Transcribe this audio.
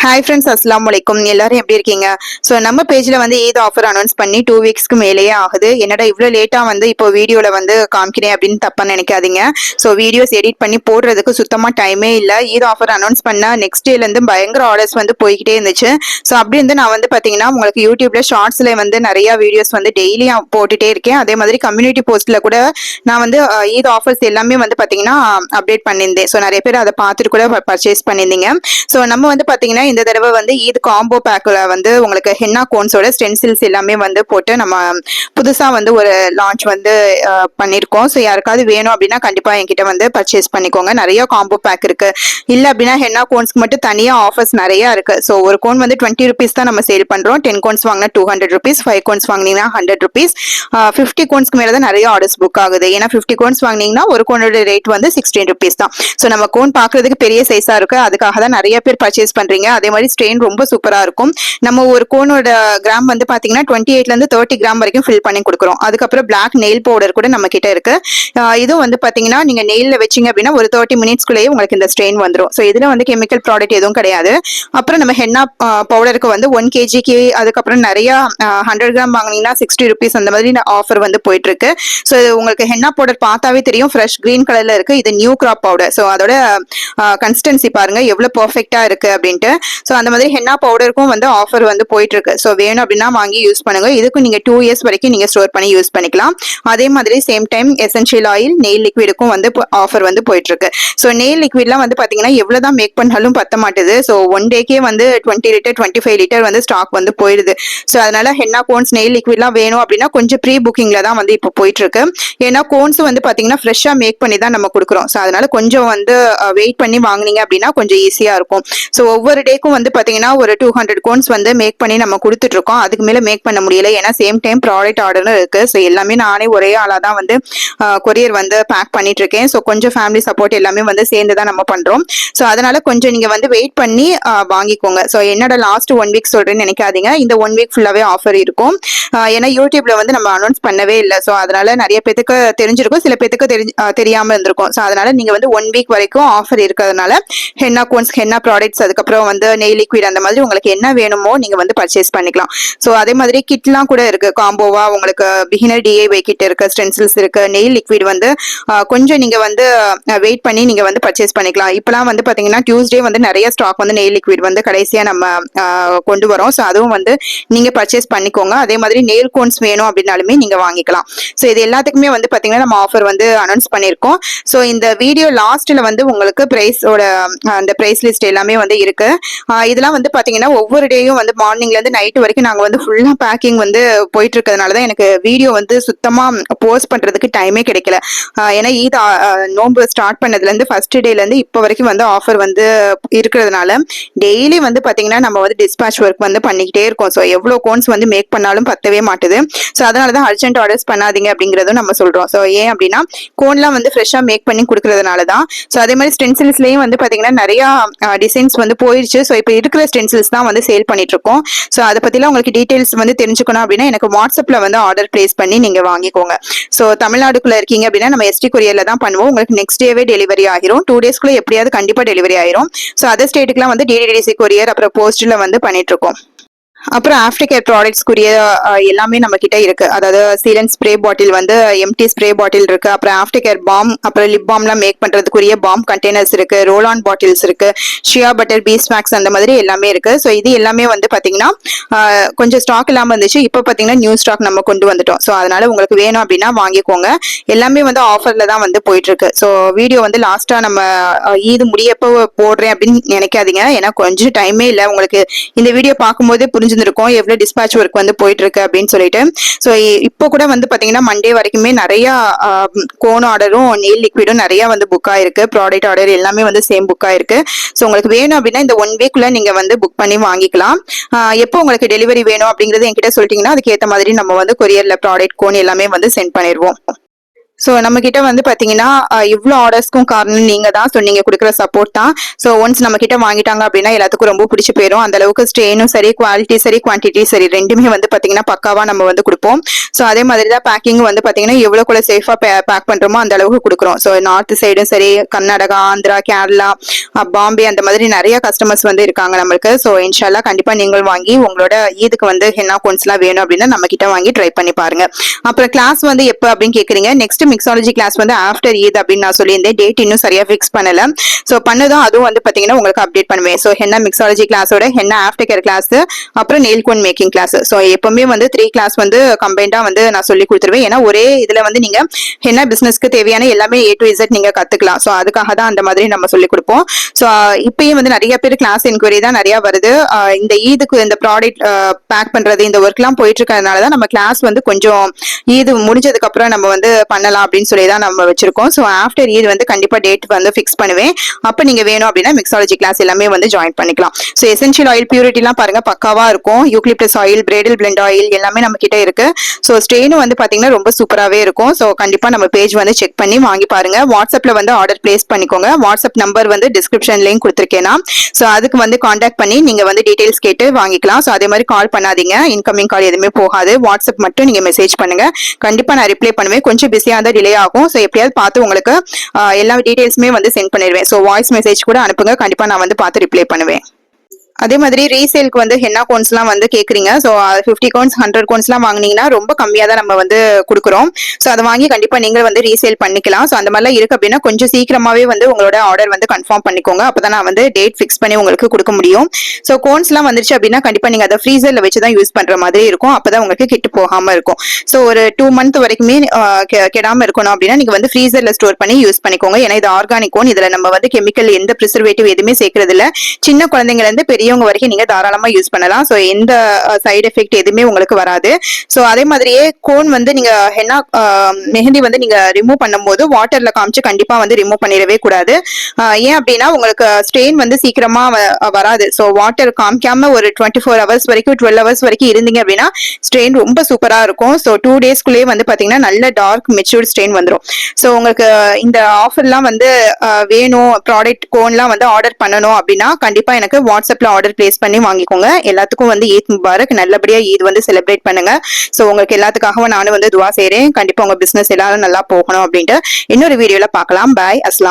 Hi friends, அஸ்லாம் வலைக்கும். எல்லாரும் எப்படி இருக்கீங்க? ஸோ நம்ம பேஜில் வந்து ஈத் ஆஃபர் அனௌன்ஸ் பண்ணி 2 வீக்ஸ்க்கு மேலேயே ஆகுது. என்னடா இவ்வளோ லேட்டாக வந்து இப்போ வீடியோவில் வந்து காமிக்கிறேன் அப்படின்னு தப்பாக நினைக்காதீங்க. ஸோ வீடியோஸ் எடிட் பண்ணி போடுறதுக்கு சுத்தமாக டைமே இல்லை. ஈத் ஆஃபர் அனௌன்ஸ் பண்ணால் நெக்ஸ்ட் டேலேருந்து பயங்கர ஆர்டர்ஸ் வந்து போய்கிட்டே இருந்துச்சு. ஸோ அப்படி இருந்து நான் வந்து பார்த்தீங்கன்னா உங்களுக்கு யூடியூப்ல ஷார்ட்ஸில் வந்து நிறையா வீடியோஸ் வந்து டெய்லியும் போட்டுகிட்டே இருக்கேன். அதே மாதிரி கம்யூனிட்டி போஸ்ட்டில் கூட நான் வந்து ஈத் ஆஃபர்ஸ் எல்லாமே வந்து பார்த்தீங்கன்னா அப்டேட் பண்ணியிருந்தேன். ஸோ நிறைய பேர் அதை பார்த்துட்டு கூட பர்ச்சேஸ் பண்ணியிருந்தீங்க. ஸோ நம்ம வந்து பார்த்தீங்கன்னா இந்த தடவை வந்து ஈத் காம்போ பேக்ல வந்து உங்களுக்கு ஹென்னா கோன்ஸோட ஸ்டென்சில்ஸ் எல்லாமே வந்து போட்டு நம்ம புதுசா வந்து ஒரு லான்ச் வந்து பண்ணிருக்கோம். ஸோ யாருக்காவது வேணும் அப்படின்னா கண்டிப்பா என்கிட்ட வந்து பர்ச்சேஸ் பண்ணிக்கோங்க. நிறைய காம்போ பேக் இருக்கு. இல்ல அப்படின்னா ஹென்னா கோன்ஸ்க்கு மட்டும் தனியா ஆஃபர்ஸ் நிறைய இருக்கு. ஸோ ஒரு கோன் வந்து 20 rupees தான் நம்ம சேல் பண்றோம். 10 கோன்ஸ் வாங்கினா 200 rupees, 5 கோன்ஸ் வாங்கினீங்கன்னா 100 rupees, 50 கோன்ஸ்க்கு மேல தான் நிறைய ஆர்டர்ஸ் புக் ஆகுது. ஏன்னா 50 கோன்ஸ் வாங்கினீங்கன்னா ஒரு கோனோட ரேட் வந்து 16 rupees தான். ஸோ நம்ம கோன் பாக்குறதுக்கு பெரிய சைஸா இருக்கு. அதுக்காக தான் நிறைய பேர் பர்ச்சேஸ் பண்றீங்க. அதே மாதிரி ஸ்ட்ரெயின் ரொம்ப சூப்பரா இருக்கும். நம்ம ஒரு கோனோட கிராம் வந்து பாத்தீங்கன்னா 28ல இருந்து 30 கிராம் வரைக்கும் ஃபில் பண்ணி கொடுக்குறோம். அதுக்கப்புறம் பிளாக் நெயில் பவுடர் கூட நம்ம கிட்ட இருக்கு. இதுவும் வந்து பாத்தீங்கன்னா நீங்க நெயில்ல வச்சீங்க அப்படின்னா ஒரு 30 மினிட்ஸ்க்குள்ளேயே உங்களுக்கு இந்த ஸ்ட்ரெயின் வந்துடும். ஸோ இதுல வந்து கெமிக்கல் ப்ராடக்ட் எதுவும் கிடையாது. அப்புறம் நம்ம ஹென்னா பவுடருக்கு வந்து 1 kgக்கு அதுக்கப்புறம் நிறைய 100 கிராம் வாங்கினீங்கன்னா 60 rupees அந்த மாதிரி ஆஃபர் வந்து போயிட்டு இருக்கு. ஸோ உங்களுக்கு ஹென்னா பவுடர் பார்த்தாவே தெரியும், ஃப்ரெஷ் கிரீன் கலர்ல இருக்கு. இது நியூ கிராப் பவுடர். ஸோ அதோட கன்சிஸ்டன்சி பாருங்க எவ்வளவு பெர்ஃபெக்டா இருக்கு அப்படின்ட்டு. ஸோ அந்த மாதிரி ஹென்னா பவுடருக்கும் வந்து ஆஃபர் வந்து போயிட்டு இருக்கு. ஸோ வேணும் அப்படின்னா வாங்கி யூஸ் பண்ணுங்க. இதுக்கும் நீங்க 2 years வரைக்கும் நீங்க ஸ்டோர் பண்ணி யூஸ் பண்ணிக்கலாம். அதே மாதிரி same time essential oil nail லிக்விடுக்கும் வந்து ஆஃபர் வந்து போயிட்டு இருக்கு. ஸோ நெயில் லிக்விட்லாம் வந்து பாத்தீங்கன்னா எவ்வளவுதான் மேக் பண்ணாலும் பத்த மாட்டுது. ஸோ 1 டேக்கே வந்து 20 லிட்டர் 25 லிட்டர் வந்து ஸ்டாக் வந்து போயிடுது. ஸோ அதனால ஹென்னா கோன்ஸ் நெயில் லிக்விட்லாம் வேணும் அப்படின்னா கொஞ்சம் ப்ரீ புக்கிங்ல தான் வந்து இப்போ போயிட்டு இருக்கு. ஏன்னா கோன்ஸ் வந்து பாத்தீங்கன்னா ஃப்ரெஷ்ஷா மேக் பண்ணி தான் நம்ம கொடுக்குறோம். ஸோ அதனால கொஞ்சம் வந்து வெயிட் பண்ணி வாங்கினீங்க அப்படின்னா கொஞ்சம் ஈஸியா இருக்கும். ஸோ ஒவ்வொரு டேக்கும் வந்து பாத்தீங்கன்னா ஒரு 200 கோன்ஸ் வந்து மேக் பண்ணி நம்ம கொடுத்துட்டு இருக்கோம். அதுக்கு மேல மேக் பண்ண முடியல. ஏன்னா சேம் டைம் ப்ராடக்ட் ஆர்டரும் இருக்கு. ஸோ எல்லாமே நானே ஒரே ஆளா தான் வந்து கொரியர் வந்து பேக் பண்ணிட்டு இருக்கேன். ஸோ கொஞ்சம் ஃபேமிலி சப்போர்ட் எல்லாமே வந்து சேர்ந்து தான் நம்ம பண்றோம். ஸோ அதனால கொஞ்சம் நீங்க வந்து வெயிட் பண்ணி வாங்கிக்கோங்க. ஸோ என்னோட லாஸ்ட் 1 வீக் சொல்றேன்னு நினைக்காதீங்க. இந்த 1 வீக் ஃபுல்லாவே ஆஃபர் இருக்கும். ஏன்னா யூடியூப்ல வந்து நம்ம அனௌன்ஸ் பண்ணவே இல்லை. ஸோ அதனால நிறைய பேத்துக்கு தெரிஞ்சிருக்கும், சில பேத்துக்கு தெரியாம இருந்திருக்கும். ஸோ அதனால நீங்க வந்து 1 வீக் வரைக்கும் ஆஃபர் இருக்கிறதுனால ஹென்னா கோன்ஸ், ஹென்னா ப்ராடக்ட்ஸ், அதுக்கப்புறம் வந்து நெயில் லிக்விட் அந்த மாதிரி உங்களுக்கு என்ன வேணுமோ நீங்க வந்து பர்ச்சேஸ் பண்ணிக்கலாம். ஸோ அதே மாதிரி கிட்லாம் கூட இருக்கு. காம்போவா உங்களுக்கு பிகினர் டிஐஒய் கிட் இருக்கு, ஸ்டென்சில்ஸ் இருக்கு, நெயில் லிக்விட் வந்து கொஞ்சம் நீங்க வந்து வெயிட் பண்ணி நீங்க வந்து பர்ச்சேஸ் பண்ணிக்கலாம். இப்பெல்லாம் வந்து பாத்தீங்கன்னா டியூஸ்டே வந்து நிறைய ஸ்டாக் வந்து நெயில் லிக்விட் வந்து கடைசியா நம்ம கொண்டு வரோம். ஸோ அதுவும் வந்து நீங்க பர்ச்சேஸ் பண்ணிக்கோங்க. அதே மாதிரி நெயில் கோன்ஸ் வேணும் அப்படின்னாலுமே நீங்க வாங்கிக்கலாம். ஸோ இது எல்லாத்துக்குமே வந்து பாத்தீங்கன்னா நம்ம ஆஃபர் வந்து அனௌன்ஸ் பண்ணிருக்கோம். ஸோ இந்த வீடியோ லாஸ்ட்ல வந்து உங்களுக்கு பிரைஸோட அந்த பிரைஸ் லிஸ்ட் எல்லாமே வந்து இருக்கு. இதெல்லாம் வந்து பாத்தீங்கன்னா ஒவ்வொரு டேயும் வந்து மார்னிங்ல இருந்து நைட் வரைக்கும் நாங்க வந்து ஃபுல்லா பேக்கிங் வந்து போயிட்டு இருக்கிறதுனாலதான் எனக்கு வீடியோ வந்து சுத்தமா போஸ்ட் பண்றதுக்கு டைமே கிடைக்கல. ஏன்னா ஈத் நோன்பு ஸ்டார்ட் பண்ணதுல இருந்து ஃபர்ஸ்ட் டேல இருந்து இப்போ வரைக்கும் வந்து ஆஃபர் வந்து இருக்கிறதுனால டெய்லி வந்து பாத்தீங்கன்னா நம்ம வந்து டிஸ்பேச் ஒர்க் வந்து பண்ணிக்கிட்டே இருக்கோம். ஸோ எவ்வளவு கோன்ஸ் வந்து மேக் பண்ணாலும் பத்தவே மாட்டுது. ஸோ அதனாலதான் அர்ஜென்ட் ஆர்டர்ஸ் பண்ணாதீங்க அப்படிங்கறதும் நம்ம சொல்றோம். ஸோ ஏன் அப்படின்னா கோன்லாம் வந்து ஃப்ரெஷ்ஷா மேக் பண்ணி கொடுக்கறதுனாலதான். ஸோ அதே மாதிரி ஸ்டென்சில்ஸ்லயும் வந்து பாத்தீங்கன்னா நிறைய டிசைன்ஸ் வந்து போயிடுச்சு. ஸோ இப்போ இருக்கிற ஸ்டென்சில்ஸ் தான் வந்து சேல் பண்ணிட்டு இருக்கோம். ஸோ அதை பத்திலாம் உங்களுக்கு டீடைல்ஸ் வந்து தெரிஞ்சுக்கணும் அப்படின்னா எனக்கு வாட்ஸ்அப்ல வந்து ஆர்டர் பிளேஸ் பண்ணி நீங்க வாங்கிக்கோங்க. ஸோ தமிழ்நாடுக்குள்ள இருக்கீங்க அப்படின்னா நம்ம எஸ்டி கொரியர்ல தான் பண்ணுவோம். உங்களுக்கு நெக்ஸ்ட் டேவே டெலிவரி ஆகிரும். 2 டேஸ்க்குள்ள எப்படியாவது கண்டிப்பா டெலிவரி ஆயிரும். ஸோ அதர் ஸ்டேட்டுக்குலாம் வந்து டிடிடிசி கொரியர் அப்புறம் போஸ்ட்ல வந்து பண்ணிட்டு இருக்கோம். அப்புறம் ஆஃப்டர் கேர் ப்ராடக்ட்ஸ்க்குரிய எல்லாமே நம்ம கிட்ட இருக்கு. அதாவது சீலன் ஸ்ப்ரே பாட்டில் வந்து எம்டி ஸ்ப்ரே பாட்டில் இருக்கு. அப்புறம் ஆஃப்டர் கேர் பாம், அப்புறம் லிப் பாம்லாம் மேக் பண்றதுக்குரிய பாம் கண்டெய்னர்ஸ் இருக்கு, ரோல் ஆன் பாட்டில்ஸ் இருக்கு, ஷியா பட்டர், பீஸ் மேக்ஸ் அந்த மாதிரி எல்லாமே இருக்கு. ஸோ இது எல்லாமே வந்து பாத்தீங்கன்னா கொஞ்சம் ஸ்டாக் இல்லாம இருந்துச்சு. இப்போ பாத்தீங்கன்னா நியூ ஸ்டாக் நம்ம கொண்டு வந்துட்டோம். ஸோ அதனால உங்களுக்கு வேணும் அப்படின்னா வாங்கிக்கோங்க. எல்லாமே வந்து ஆஃபர்ல தான் வந்து போயிட்டு இருக்கு. ஸோ வீடியோ வந்து லாஸ்டா நம்ம ஈது முடியப்போ போடுறேன் அப்படின்னு நினைக்காதீங்க. ஏன்னா கொஞ்சம் டைமே இல்லை. உங்களுக்கு இந்த வீடியோ பார்க்கும்போது புரிஞ்சிருக்கும் எவ்வளவு டிஸ்பேச் ஒர்க் வந்து போயிட்டு இருக்கு அப்படின்னு சொல்லிட்டு. ஸோ இப்போ கூட வந்து பாத்தீங்கன்னா மண்டே வரைக்குமே நிறைய கோன் ஆர்டரும் நெயில் லிக்விடும் நிறைய வந்து புக் ஆயிருக்கு. ப்ராடக்ட் ஆர்டர் எல்லாமே வந்து சேம் புக் ஆயிருக்கு. ஸோ உங்களுக்கு வேணும் அப்படின்னா இந்த 1 வீக்ல நீங்க வந்து புக் பண்ணி வாங்கிக்கலாம். எப்போ உங்களுக்கு டெலிவரி வேணும் அப்படிங்கறது என்கிட்ட சொல்லிட்டீங்கன்னா அதுக்கு ஏற்ற மாதிரி நம்ம வந்து கொரியர்ல ப்ராடக்ட் கோன் எல்லாமே வந்து சென்ட் பண்ணிடுவோம். ஸோ நம்ம கிட்ட வந்து பாத்தீங்கன்னா இவ்வளோ ஆர்டர்ஸ்க்கும் காரணம் நீங்க தான். ஸோ நீங்க கொடுக்குற சப்போர்ட் தான். ஸோ ஒன்ஸ் நம்ம கிட்ட வாங்கிட்டாங்க அப்படின்னா எல்லாத்துக்கும் ரொம்ப பிடிச்சி போயிடும். அந்த அளவுக்கு ஸ்ட்ரெயினும் சரி, குவாலிட்டி சரி, குவான்டிட்டி சரி, ரெண்டுமே வந்து பாத்தீங்கன்னா பக்காவா நம்ம வந்து கொடுப்போம். ஸோ அதே மாதிரி தான் பேக்கிங் வந்து பாத்தீங்கன்னா எவ்வளோக்குள்ள சேஃபா பேக் பண்றோமோ அந்த அளவுக்கு கொடுக்குறோம். ஸோ நார்த் சைடும் சரி, கர்நாடகா, ஆந்திரா, கேரளா, பாம்பே அந்த மாதிரி நிறைய கஸ்டமர்ஸ் வந்து இருக்காங்க நம்மளுக்கு. ஸோ இன்ஷால்லா கண்டிப்பா நீங்கள் வாங்கி உங்களோட ஈதுக்கு வந்து ஹென்னா கோன்ஸ் எல்லாம் வேணும் அப்படின்னா நம்ம கிட்ட வாங்கி ட்ரை பண்ணி பாருங்க. அப்புறம் கிளாஸ் வந்து எப்போ அப்படின்னு கேக்குறீங்க. நெக்ஸ்ட் மிக்ஸாலஜி கிளாஸ் வந்து ஆஃப்டர் ஈத் அப்படின்னு நான் சொல்லியிருந்தேன். டேட் இன்னும் சரியா ஃபிக்ஸ் பண்ணல. ஸோ பண்ணதும் அதுவும் வந்து பாத்தீங்கன்னா உங்களுக்கு அப்டேட் பண்ணுவேன். ஸோ ஹென்னா மிக்ஸாலஜி கிளாஸோட ஹென்னா ஆஃப்டர் கேர் கிளாஸ், அப்புறம் nail cone making class. So எப்பவுமே வந்து 3 கிளாஸ் வந்து கம்பைண்டா வந்து நான் சொல்லி கொடுத்துருவேன். ஏன்னா ஒரே இதுல வந்து நீங்க ஹென்னா பிசினஸ்க்கு தேவையான எல்லாமே A to Z நீங்க கத்துக்கலாம். ஸோ அதுக்காக தான் அந்த மாதிரி நம்ம சொல்லி கொடுப்போம். ஸோ இப்பயும் வந்து நிறைய பேர் கிளாஸ் என்கொயரி தான் நிறைய வருது. இந்த ஈதுக்கு இந்த ப்ராடக்ட் பேக் பண்றது இந்த ஒர்க் எல்லாம் போயிட்டு இருக்கிறதுனால தான் நம்ம கிளாஸ் வந்து கொஞ்சம் ஈது முடிஞ்சதுக்கு அப்புறம் நம்ம வந்து பண்ணலாம் அப்படின்னு சொல்லி தான் நம்ம வச்சிருக்கோம். ஸோ ஆஃப்டர் ஈத் வந்து கண்டிப்பா டேட் வந்து ஃபிக்ஸ் பண்ணுவேன். அப்ப நீங்க வேணும் அப்படின்னா மிக்ஸாலஜி கிளாஸ் எல்லாமே வந்து ஜாயின் பண்ணிக்கலாம். ஸோ எசென்ஷியல் ஆயில் பியூரிட்டி எல்லாம் பாருங்க பக்காவா இருக்கும். Eucalyptus oil, bridal blend oil எல்லாமே நம்ம கிட்ட இருக்கு. ஸோ ஸ்ட்ரெயினும் வந்து பாத்தீங்கன்னா ரொம்ப சூப்பராகவே இருக்கும். ஸோ கண்டிப்பா நம்ம பேஜ் வந்து செக் பண்ணி வாங்கி பாருங்க. வாட்ஸ்அப்ல வந்து ஆர்டர் பிளேஸ் பண்ணிக்கோங்க. வாட்ஸ்அப் நம்பர் வந்து டிஸ்கிரிப்ஷன்லயும் கொடுத்துருக்கேன்னா, ஸோ அதுக்கு வந்து கான்டாக்ட் பண்ணி நீங்க வந்து டீடைல்ஸ் கேட்டு வாங்கிக்கலாம். ஸோ அதே மாதிரி கால் பண்ணாதீங்க. இன்கமிங் கால் எதுவுமே போகாது. வாட்ஸ்அப் மட்டும் நீங்க மெசேஜ் பண்ணுங்க. கண்டிப்பா நான் ரிப்ளை பண்ணுவேன். கொஞ்சம் பிஸியா இருந்தா டிலே ஆகும். ஸோ எப்படியாவது பார்த்து உங்களுக்கு எல்லா டீடைல்ஸுமே வந்து சென்ட் பண்ணிடுவேன். ஸோ வாய்ஸ் மெசேஜ் கூட அனுப்புங்க. கண்டிப்பா நான் வந்து பார்த்து ரிப்ளை பண்ணுவேன். அதே மாதிரி ரீசேலுக்கு வந்து ஹென்னா கோன்ஸ் எல்லாம் வந்து கேக்குறீங்க. ஸோ 50 கோன்ஸ் 100 கோன்ஸ் எல்லாம் வாங்கினீங்கன்னா ரொம்ப கம்மியா தான் நம்ம வந்து கொடுக்குறோம். ஸோ அதை வாங்கி கண்டிப்பா நீங்க வந்து ரீசேல் பண்ணிக்கலாம். ஸோ அந்த மாதிரிலாம் இருக்கு அப்படின்னா கொஞ்சம் சீக்கிரமாவே வந்து உங்களோட ஆர்டர் வந்து கன்ஃபார்ம் பண்ணிக்கோங்க. அப்பதான் நான் வந்து டேட் ஃபிக்ஸ் பண்ணி உங்களுக்கு கொடுக்க முடியும். ஸோ கோன்ஸ் எல்லாம் வந்துருச்சு அப்படின்னா கண்டிப்பா நீங்க அதை ஃப்ரீசர்ல வச்சு தான் யூஸ் பண்ற மாதிரி இருக்கும். அப்பதான் உங்களுக்கு கெட்டு போகாம இருக்கும். ஸோ ஒரு 2 மந்த் வரைக்குமே கெடாம இருக்கணும் அப்படின்னா நீங்க வந்து ஃப்ரீசர்ல ஸ்டோர் பண்ணி யூஸ் பண்ணிக்கோங்க. ஏன்னா இது ஆர்கானிக் கோன். இதுல நம்ம வந்து கெமிக்கல் எந்த ப்ரிசர்வேட்டிவ் எதுவுமே சேர்க்கறது இல்ல. சின்ன குழந்தைங்க இருந்து பெரிய வரைக்கும் நீங்க தாராளமா யூஸ் பண்ணலாம். சோ எந்த சைடு எஃபெக்ட் எதுவுமே உங்களுக்கு வராது. சோ அதே மாதிரியே கோன் வந்து நீங்க ஹென்னா மெஹந்தி வந்து நீங்க ரிமூவ் பண்ணும்போது வாட்டர்ல காமிச்சு கண்டிப்பா வந்து ரிமூவ் பண்ணிடவே கூடாது. ஏன் அப்படின்னா உங்களுக்கு ஸ்ட்ரெயின் வந்து சீக்கிரமா வராது. சோ வாட்டர் காமிக்காம ஒரு 24 ஹவர்ஸ் வரைக்கும் 12 ஹவர்ஸ் வரைக்கும் இருந்தீங்க அப்படின்னா ஸ்ட்ரெயின் ரொம்ப சூப்பரா இருக்கும். சோ 2 டேஸ்க்குள்ளேயே வந்து பாத்தீங்கன்னா நல்ல டார்க் மெச்சூர்ட் ஸ்ட்ரெயின் வந்துடும். சோ உங்களுக்கு இந்த ஆஃபர்லாம் வந்து வேணும், ப்ராடக்ட் கோன்லாம் வந்து ஆர்டர் பண்ணணும் அப்படின்னா கண்டிப்பா எனக்கு வாட்ஸ்அப்ல ஆர்டர் பிளேஸ் பண்ணி வாங்கிக்கோங்க. எல்லாத்துக்கும் வந்து ஈத் முபாரக். நல்லபடியா ஈத் வந்து செலிப்ரேட் பண்ணுங்க. சோ உங்களுக்கு எல்லாத்துக்காகவும் நானும் வந்து துவா செய்றேன். கண்டிப்பா உங்க பிசினஸ் எல்லாரும் நல்லா போகணும் அப்படின்ட்டு. இன்னொரு வீடியோல பார்க்கலாம். பாய். அஸ்லாம்.